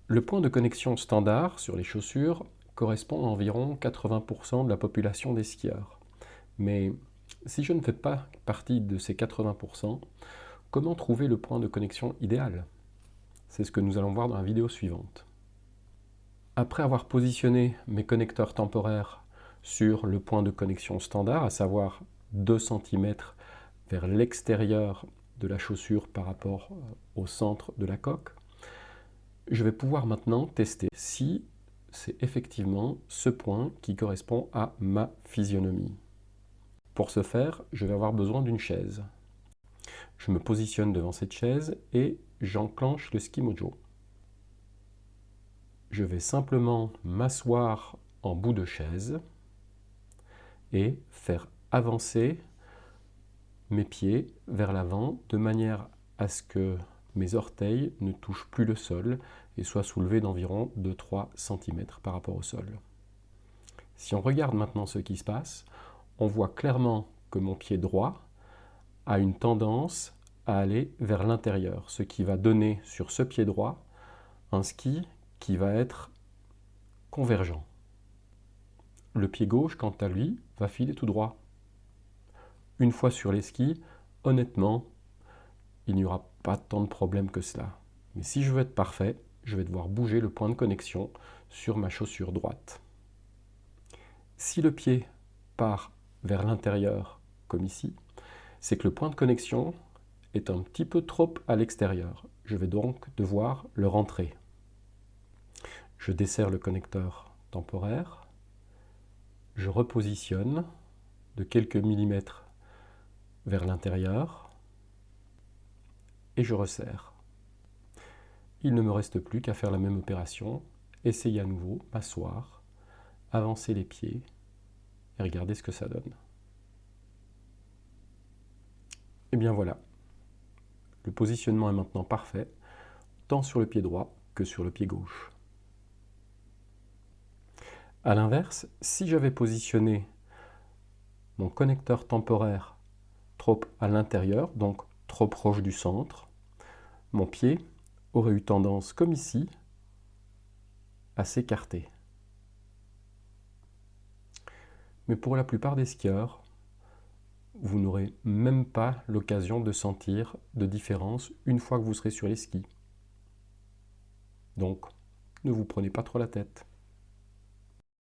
Le point de connexion standard sur les chaussures correspond à environ 80% de la population des skieurs. Mais si je ne fais pas partie de ces 80%, comment trouver le point de connexion idéal? C'est ce que nous allons voir dans la vidéo suivante. Après avoir positionné mes connecteurs temporaires sur le point de connexion standard, à savoir 2 cm vers l'extérieur de la chaussure par rapport au centre de la coque, je vais pouvoir maintenant tester si c'est effectivement ce point qui correspond à ma physionomie. Pour ce faire, je vais avoir besoin d'une chaise. Je me positionne devant cette chaise et j'enclenche le Skimojo. Je vais simplement m'asseoir en bout de chaise et faire avancer mes pieds vers l'avant de manière à ce que mes orteils ne touchent plus le sol et soient soulevés d'environ 2-3 cm par rapport au sol. Si on regarde maintenant ce qui se passe, on voit clairement que mon pied droit a une tendance à aller vers l'intérieur, ce qui va donner sur ce pied droit un ski qui va être convergent. Le pied gauche, quant à lui, va filer tout droit. Une fois sur les skis, honnêtement, il n'y aura pas tant de problèmes que cela. Mais si je veux être parfait, je vais devoir bouger le point de connexion sur ma chaussure droite. Si le pied part vers l'intérieur, comme ici, c'est que le point de connexion est un petit peu trop à l'extérieur. Je vais donc devoir le rentrer. Je desserre le connecteur temporaire, je repositionne de quelques millimètres vers l'intérieur et je resserre. Il ne me reste plus qu'à faire la même opération, essayer à nouveau, m'asseoir, avancer les pieds et regarder ce que ça donne. Et bien voilà, le positionnement est maintenant parfait, tant sur le pied droit que sur le pied gauche. A l'inverse, si j'avais positionné mon connecteur temporaire trop à l'intérieur, donc trop proche du centre, mon pied aurait eu tendance, comme ici, à s'écarter. Mais pour la plupart des skieurs, vous n'aurez même pas l'occasion de sentir de différence une fois que vous serez sur les skis. Donc, ne vous prenez pas trop la tête.